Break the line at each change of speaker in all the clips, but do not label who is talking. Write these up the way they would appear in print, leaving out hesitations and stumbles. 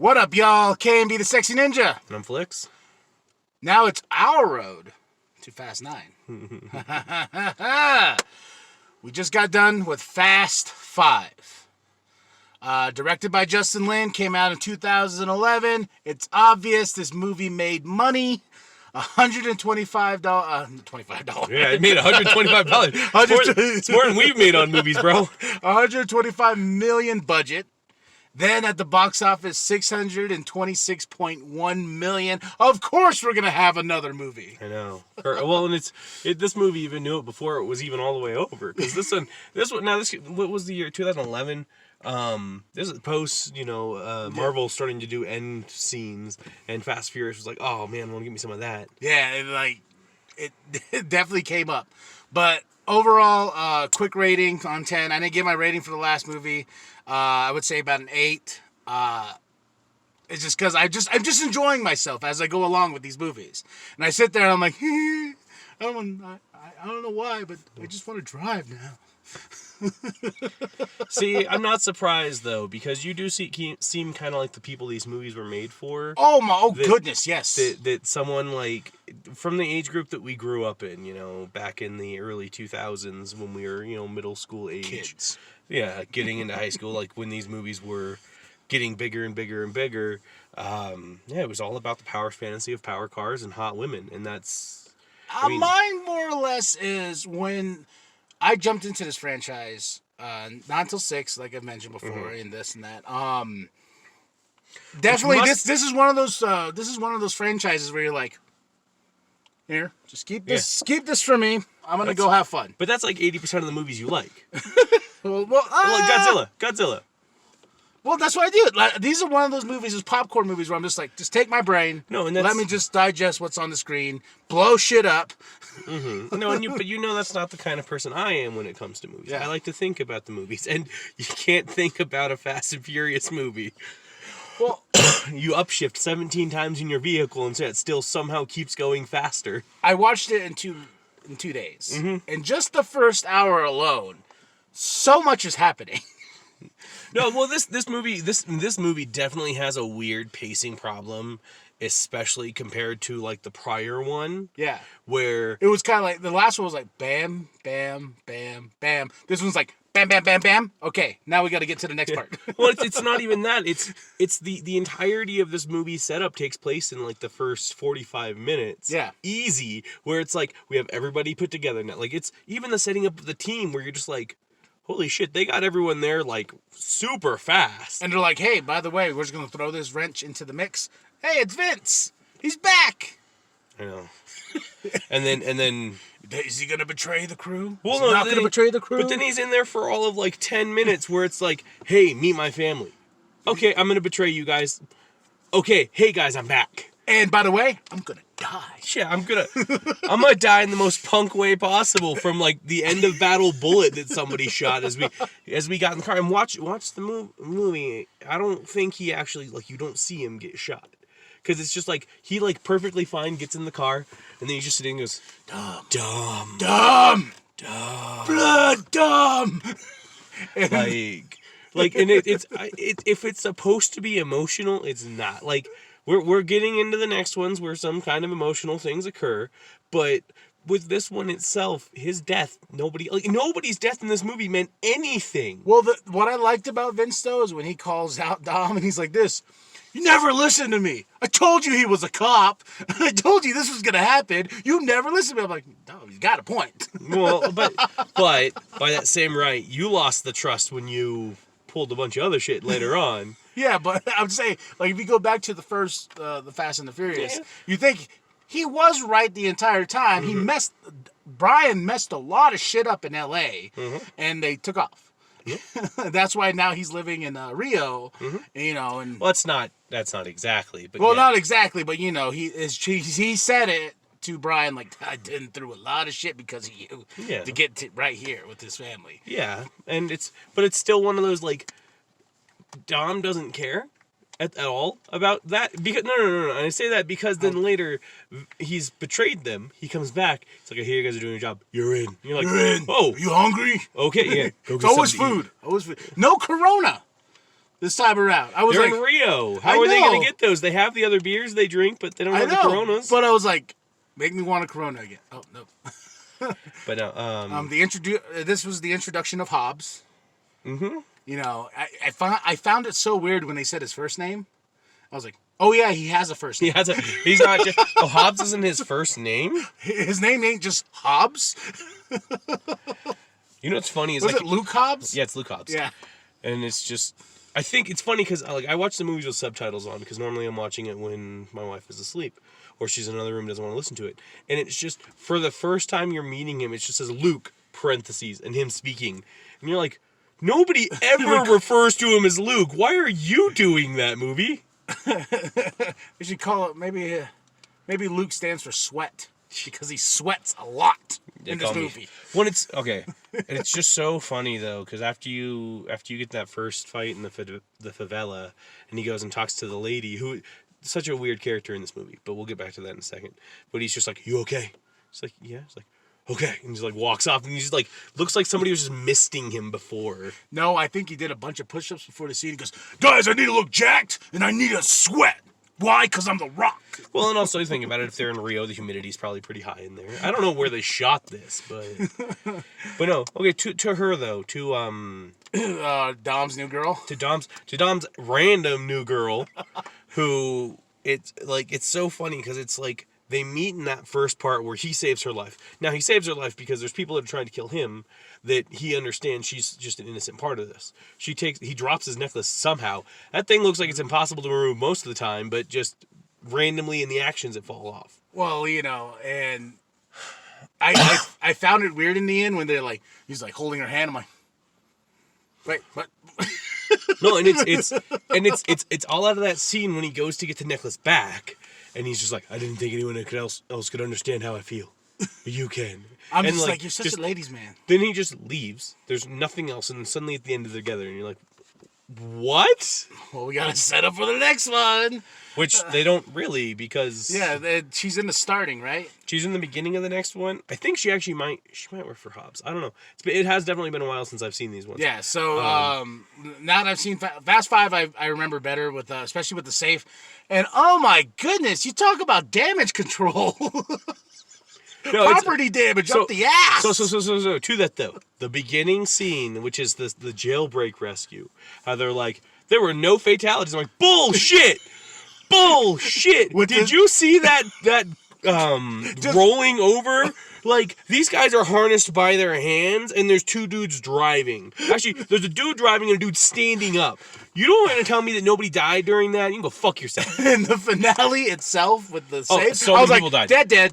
What up, y'all? KMB the Sexy Ninja.
And I'm Flix.
Now it's our road to Fast 9. We just got done with Fast 5. Directed by Justin Lin, came out in 2011. It's obvious this movie made money. $125. $25.
Yeah, it made $125. It's more than we've made on movies, bro.
$125 million budget. Then at the box office, $626.1 million. Of course, we're gonna have another movie.
I know. Well, and this movie even knew it before it was even all the way over. Because this one. What was the year? 2011. This is post, Marvel starting to do end scenes, and Fast Furious was like, oh man, I want to give me some of that.
Yeah, it definitely came up. But overall, quick rating on 10. I didn't get my rating for the last movie. I would say about an 8. It's just because I'm just enjoying myself as I go along with these movies, and I sit there and I'm like, I don't know why, but I just want to drive now.
See, I'm not surprised though, because you do seem kind of like the people these movies were made for.
Goodness, yes.
That someone like from the age group that we grew up in, back in the early 2000s when we were, middle school age.
Kids.
Yeah, getting into high school, like when these movies were getting bigger and bigger and bigger. It was all about the power fantasy of power cars and hot women, and that's.
Mine more or less is when I jumped into this franchise, not until 6, like I've mentioned before, and this and that. Definitely, this is one of those franchises where you're like, here, just keep this for me. I'm gonna go have fun.
But that's like 80% of the movies you like.
Well,
Godzilla.
Well, that's what I do. These are one of those movies, those popcorn movies, where I'm just like, just take my brain.
No, and
let me just digest what's on the screen, blow shit up.
Mm-hmm. No, but that's not the kind of person I am when it comes to movies. Yeah. I like to think about the movies, and you can't think about a Fast and Furious movie.
Well,
you upshift 17 times in your vehicle, and so it still somehow keeps going faster.
I watched it in two days, and just the first hour alone, so much is happening.
No, well, this movie definitely has a weird pacing problem, especially compared to like the prior one.
Yeah,
where
it was kind of like the last one was like bam, bam, bam, bam. This one's like bam, bam, bam, bam. Okay, now we got to get to the next part.
Well, it's not even that. It's the entirety of this movie setup takes place in like the first 45 minutes.
Yeah,
easy. Where it's like we have everybody put together now. Like it's even the setting up of the team where you're just like, holy shit, they got everyone there, like, super fast.
And they're like, hey, by the way, we're just going to throw this wrench into the mix. Hey, it's Vince. He's back.
I know. And then...
Is he going to betray the crew?
Well,
is he not going to betray the crew?
But then he's in there for all of, like, 10 minutes where it's like, hey, meet my family. Okay, I'm going to betray you guys. Okay, hey, guys, I'm back.
And by the way, I'm going to die.
Yeah, I'm gonna die in the most punk way possible from like the end of battle bullet that somebody shot as we got in the car and watch the movie. I don't think he actually you don't see him get shot because it's just like he perfectly fine gets in the car and then he's just sitting and goes dumb, blood dumb. And it's if it's supposed to be emotional, it's not like. We're getting into the next ones where some kind of emotional things occur, but with this one itself, his death, nobody's death in this movie meant anything.
Well, what I liked about Vince though is when he calls out Dom and he's like this, you never listened to me. I told you he was a cop. I told you this was gonna happen. You never listened to me. I'm like, no, he's got a point.
Well, but by that same right, you lost the trust when you pulled a bunch of other shit later on.
Yeah, but I'm saying, if you go back to the first, the Fast and the Furious, you think he was right the entire time. Brian messed a lot of shit up in L.A., and they took off. That's why now he's living in Rio, and...
Well, that's not exactly, but
not exactly, but, he said it to Brian, like, I didn't through a lot of shit because of you to get to right here with his family.
Yeah, and it's still one of those, Dom doesn't care at all about that because no. I say that because then later he's betrayed them. He comes back. It's like, hey, you guys are doing your job. You're in. And you're like,
you're in.
Oh,
are you hungry?
Okay, yeah.
It's always food. No Corona. this time around. I was
They're
like,
in Rio. How
I
are they going
know.
to get those? They have the other beers they drink, but they don't
I
have the
know,
Coronas.
but I was like, make me want a Corona again. Oh no.
But no,
This was the introduction of Hobbs.
mm-hmm.
You know, I found it so weird when they said his first name. I was like, oh yeah, he has a first name.
He's not just, oh, Hobbs isn't his first name?
His name ain't just Hobbs.
You know what's funny is
Was
like,
it Luke Hobbs?
yeah, it's Luke Hobbs.
Yeah.
And it's just, I think it's funny because like I watch the movies with subtitles on because normally I'm watching it when my wife is asleep or she's in another room and doesn't want to listen to it. And it's just, for the first time you're meeting him, it just says Luke, parentheses, and him speaking. And you're like, nobody ever refers to him as Luke. Why are you doing that, movie?
We should call it, maybe Luke stands for sweat because he sweats a lot in this movie.
When it's okay, and it's just so funny though because after you get that first fight in the favela, and he goes and talks to the lady who, such a weird character in this movie, but we'll get back to that in a second. But he's just like, "You okay?" It's like, "Yeah." It's like, "Okay," and he's like walks off, and he's like looks like somebody was just misting him before.
No, I think he did a bunch of push-ups before the scene. He goes, "Guys, I need to look jacked, and I need to sweat. Why? Because I'm the Rock."
Well, and also think about it. If they're in Rio, the humidity's probably pretty high in there. I don't know where they shot this, but no. Okay, to her though, to
Dom's new girl.
to Dom's random new girl, who it's so funny because it's like they meet in that first part where he saves her life. Now he saves her life because there's people that are trying to kill him. That he understands she's just an innocent part of this. He drops his necklace somehow. That thing looks like it's impossible to remove most of the time, but just randomly in the actions it fall off.
Well, you know, and I found it weird in the end when he's like holding her hand. I'm like, wait, what?
No, and it's all out of that scene when he goes to get the necklace back, and he's just like, I didn't think anyone else could understand how I feel, but you can.
I'm and just like, you're such a ladies' man.
Then he just leaves. There's nothing else, and then suddenly at the end they're together, and you're like, what?
Well, we gotta set up for the next one.
Which they don't really, because
she's in the starting, right?
She's in the beginning of the next one. I think she might work for Hobbs. I don't know. It has definitely been a while since I've seen these ones.
Yeah. So now that I've seen Fast Five, I remember better with especially with the safe, and oh my goodness, you talk about damage control. No, property damage up the ass.
So to that though, the beginning scene, which is the jailbreak rescue, how they're like, there were no fatalities. I'm like, bullshit, bullshit. Did you see that rolling over? Like, these guys are harnessed by their hands, and there's two dudes driving. Actually, there's a dude driving and a dude standing up. You don't want to tell me that nobody died during that? You can go fuck yourself.
In the finale itself with the safe,
so many people died.
Dead.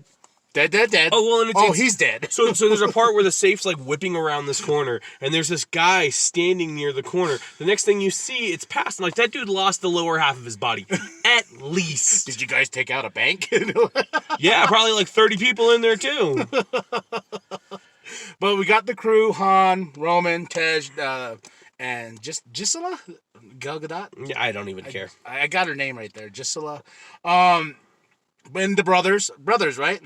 Oh, well, and
he's dead.
So there's a part where the safe's like whipping around this corner, and there's this guy standing near the corner. The next thing you see, it's past, and like, that dude lost the lower half of his body. At least.
Did you guys take out a bank?
Yeah, probably like 30 people in there too.
But we got the crew, Han, Roman, Tej, and Gisela? Gal Gadot?
Yeah, I don't even care.
I got her name right there, Gisela. And the brothers, right?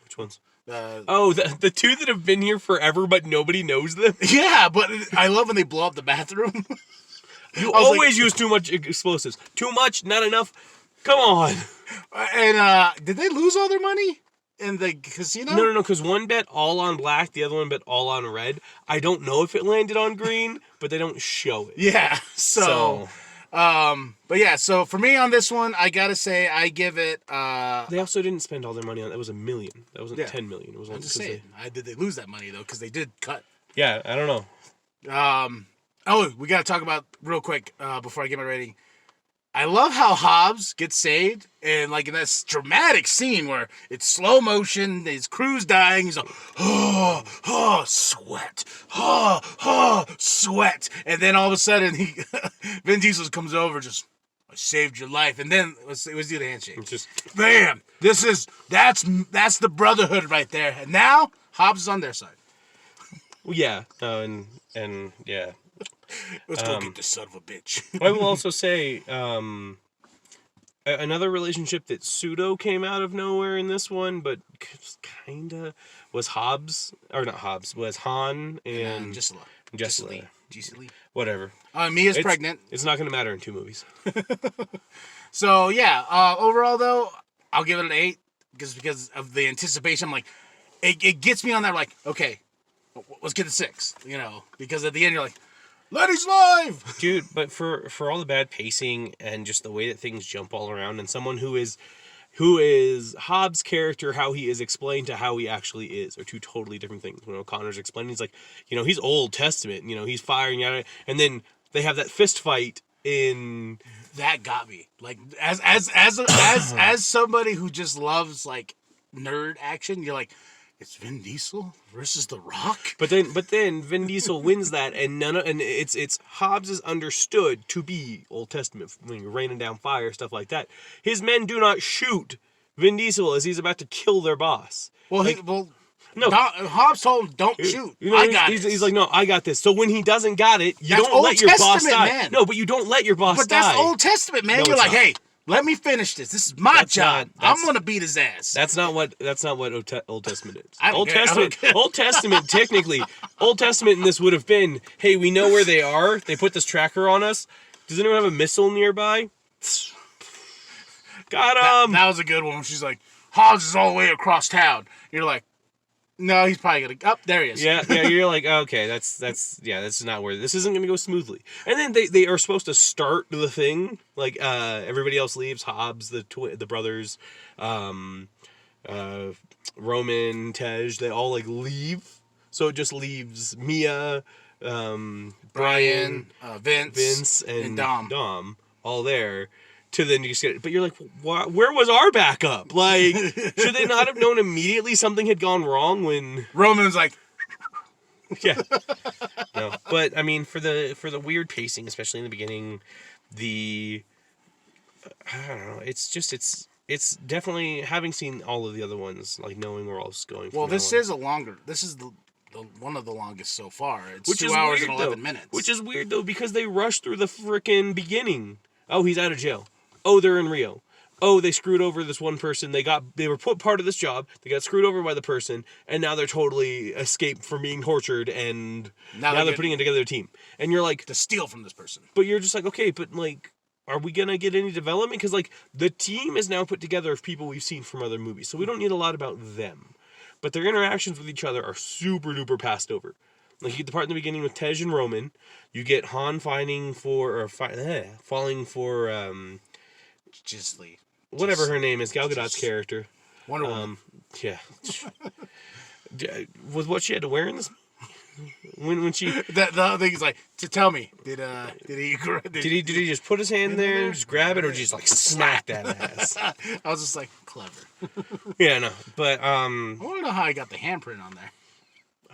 Which ones? The two that have been here forever, but nobody knows them.
Yeah, but I love when they blow up the bathroom.
You always use too much explosives. Too much, not enough. Come on.
And did they lose all their money in the casino?
No, because one bet all on black, the other one bet all on red. I don't know if it landed on green, but they don't show it.
Yeah, so but yeah, so for me on this one, I gotta say I give it.
They also didn't spend all their money on it. That was $1 million. That wasn't 10 million. It was
I'm just saying. Did they lose that money though? Because they did cut.
Yeah, I don't know.
Oh, we gotta talk about real quick before I get my rating. I love how Hobbs gets saved, and like in this dramatic scene where it's slow motion, his crew's dying, he's like, sweat, sweat, and then all of a sudden Vin Diesel comes over, just, I saved your life, and then let's do the handshake.
Just
bam! That's the brotherhood right there, and now Hobbs is on their side.
Well, yeah, and yeah.
Let's go get this son of a bitch.
I will also say another relationship that pseudo came out of nowhere in this one, but kinda was Hobbs, or not Hobbs, was Han and
Gisela. Lee.
Whatever.
Mia's pregnant.
It's not going to matter in 2 movies.
So yeah, overall though, I'll give it an 8 because of the anticipation. I'm like, it gets me on that like, okay, let's get the 6, you know, because at the end you're like, Letty's live,
dude. But for all the bad pacing and just the way that things jump all around, and someone who is Hobbs' character, how he is explained to how he actually is, are 2 totally different things. When O'Connor's explaining, he's like, you know, he's Old Testament, you know, he's firing at it, and then they have that fist fight in.
That got me. Like as somebody who just loves like nerd action, you're like, it's Vin Diesel versus The Rock.
But then Vin Diesel wins that, and it's Hobbs is understood to be Old Testament, when you're raining down fire, stuff like that. His men do not shoot Vin Diesel as he's about to kill their boss.
Well, no. Hobbs told him, don't shoot.
You know,
I got it.
He's like, no, I got this. So when he doesn't got it, don't let your boss die.
Man.
No, but you don't let your boss die.
But that's Old Testament, man. No, you're like, hey, let me finish this. This is my job. I'm gonna beat his ass.
That's not what Old Testament is.
Old
Testament technically, Old Testament in this would have been, hey, we know where they are. They put this tracker on us. Does anyone have a missile nearby? Got him.
That was a good one. She's like, Hobbs is all the way across town. You're like, no, he's probably gonna. Oh, there he is.
Yeah. You're like, okay, that's not where this isn't gonna go smoothly. And then they are supposed to start the thing like everybody else leaves. Hobbs, the brothers, Roman, Tej, they all like leave. So it just leaves Mia, Brian,
Vince,
and Dom all there. To then just get it. But you're like, where was our backup? Like, should they not have known immediately something had gone wrong when
Roman's like,
yeah, no. But I mean, for the weird pacing, especially in the beginning, I don't know. It's just it's definitely, having seen all of the other ones, like knowing where all this is going.
Well, this is the one of the longest so far. It's 2 hours and 11 minutes.
Which is weird though, because they rushed through the frickin' beginning. Oh, he's out of jail. Oh, they're in Rio. Oh, they screwed over this one person. They were put part of this job. They got screwed over by the person, and now they're totally escaped from being tortured, and now they're putting together a team. And you're like,
to steal from this person.
But you're just like, okay, but like, are we gonna get any development? Because like, the team is now put together of people we've seen from other movies, so we don't need a lot about them. But their interactions with each other are super duper passed over. Like, you get the part in the beginning with Tej and Roman. You get Han falling for
Gisli.
Whatever her name is, Gal Gadot's character.
Wonder Woman.
Yeah. Was what she had to wear in this? When she
the other thing is like, to tell me, did
he just put his hand there and just grab it, or just like smack that ass?
I was just like, clever.
Yeah, no, but
I want to know how I got the handprint on there.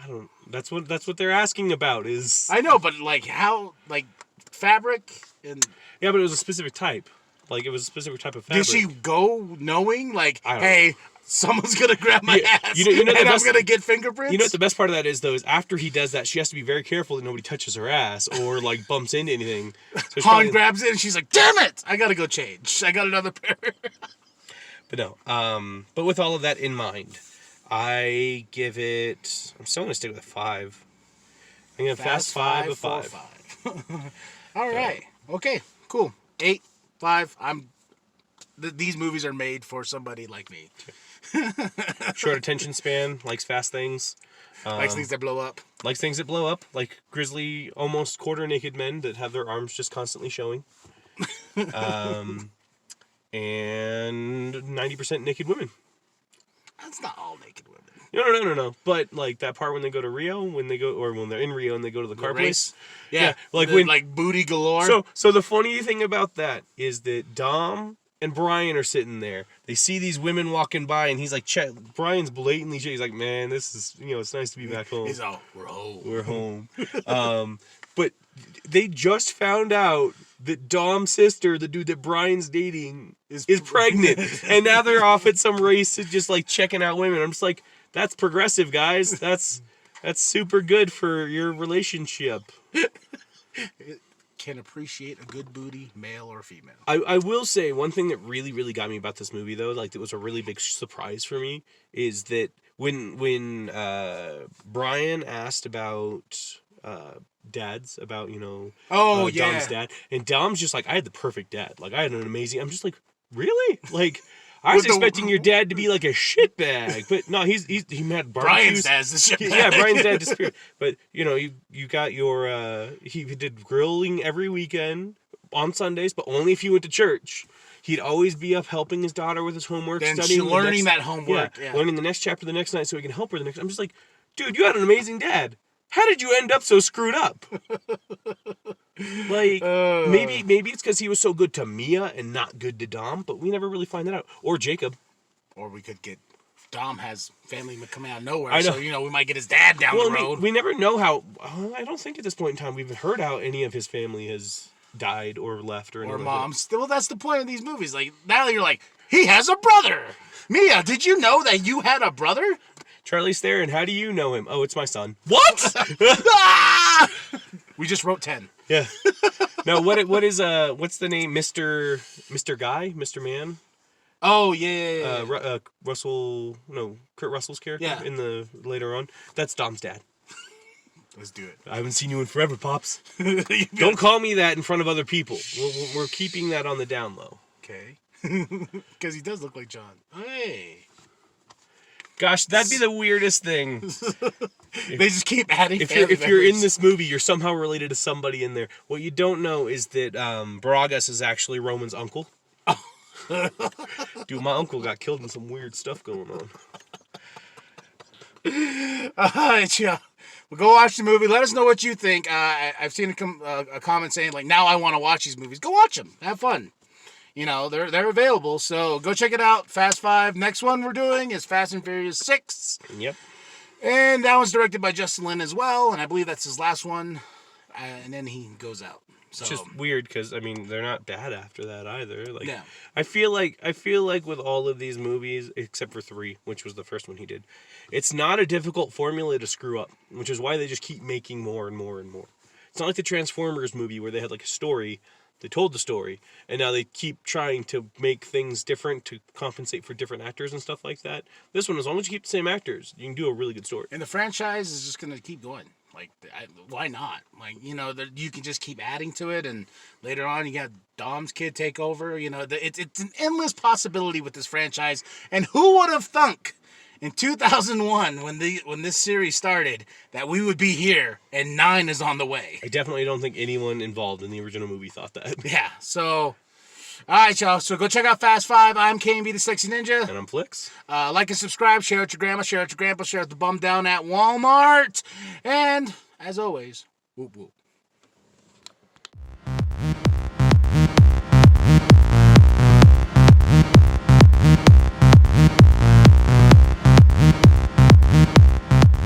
I don't. That's what they're asking about. Is
I know, but like how, like fabric and
yeah, but it was a specific type. Like, it was a specific type of fabric.
Did she go knowing, like, hey, someone's going to grab my ass
and
I'm going to get fingerprints?
You know what the best part of that is, though, is after he does that, she has to be very careful that nobody touches her ass or, like, bumps into anything. So
Han grabs it, and she's like, damn it! I got to go change. I got another pair.
But no. But with all of that in mind, I give it... I'm still going to stick with a 5. I'm going to Fast 5 of 5.
All right. Okay, cool. 8. 5. These movies are made for somebody like me.
Short attention span, likes fast things.
Likes things that blow up.
Likes things that blow up, like grizzly, almost quarter naked men that have their arms just constantly showing. And 90% naked women.
That's not all naked women.
No. But like that part when they go to Rio, when they're in Rio and they go to the car place.
Yeah,
like
like booty galore.
So the funny thing about that is that Dom and Brian are sitting there. They see these women walking by, and he's like, Brian's blatantly shit. He's like, man, this is, it's nice to be back home.
He's all, we're home.
We're home. But they just found out that Dom's sister, the dude that Brian's dating, is pregnant. And now they're off at some race to just like checking out women. I'm just like, that's progressive, guys. That's super good for your relationship.
Can appreciate a good booty, male or female.
I will say one thing that really, really got me about this movie, though, like it was a really big surprise for me, is that when Brian asked about dads about,
Oh, yeah.
Dom's dad. And Dom's just like, I had the perfect dad. Like, I had an amazing... I'm just like, really? Like, I was expecting your dad to be like a shitbag. But no, he had barbecues.
Brian's dad's the shitbag.
Yeah, Brian's dad disappeared. But, you got your... he did grilling every weekend on Sundays, but only if you went to church. He'd always be up helping his daughter with his homework,
Then
studying,
learning that homework, yeah.
learning the next chapter the next night so he can help her the next. I'm just like, dude, you had an amazing dad. How did you end up so screwed up? Like, maybe it's because he was so good to Mia and not good to Dom, but we never really find that out. Or Jacob.
Or we could get... Dom has family coming out of nowhere,
I know.
so, we might get his dad down the road.
We never know how... I don't think at this point in time we've heard how any of his family has died or left or anything.
Or moms. Well, that's the point of these movies. Like, now you're like, he has a brother! Mia, did you know that you had a brother?
Charlie's there, and how do you know him? Oh, it's my son. What?
We just wrote 10.
Yeah. No, what's the name? Mr. Guy? Mr. Man?
Oh, yeah.
Kurt Russell's character
Yeah.
in the later on. That's Dom's dad.
Let's do it.
I haven't seen you in forever, Pops. Don't call me that in front of other people. We're keeping that on the down low.
Okay. Because he does look like John. Hey.
Gosh, that'd be the weirdest thing.
They just keep adding
If you're in this movie, you're somehow related to somebody in there. What you don't know is that Bragas is actually Roman's uncle. Dude, my uncle got killed in some weird stuff going on.
All right, yeah. Well, go watch the movie. Let us know what you think. I've seen a comment saying, like, now I want to watch these movies. Go watch them. Have fun. They're available, so go check it out. Fast 5. Next one we're doing is Fast and Furious 6.
Yep.
And that one's directed by Justin Lin as well, and I believe that's his last one. And then he goes out. So.
It's just weird because they're not bad after that either. Like,
yeah.
I feel like with all of these movies, except for 3, which was the first one he did, it's not a difficult formula to screw up, which is why they just keep making more and more and more. It's not like the Transformers movie where they had like a story, they told the story, and now they keep trying to make things different to compensate for different actors and stuff like that. This one, as long as you keep the same actors, you can do a really good story.
And the franchise is just going to keep going. Like, why not? Like, you can just keep adding to it, and later on you got Dom's kid take over. It's an endless possibility with this franchise. And who would have thunk in 2001 when this series started that we would be here and 9 is on the way?
I definitely don't think anyone involved in the original movie thought that.
Yeah. So, all right, y'all. So go check out Fast 5. I'm KMB the Sexy Ninja.
And I'm Flix.
Like and subscribe. Share it with your grandma. Share it with your grandpa. Share it with the bum down at Walmart. And as always, whoop whoop.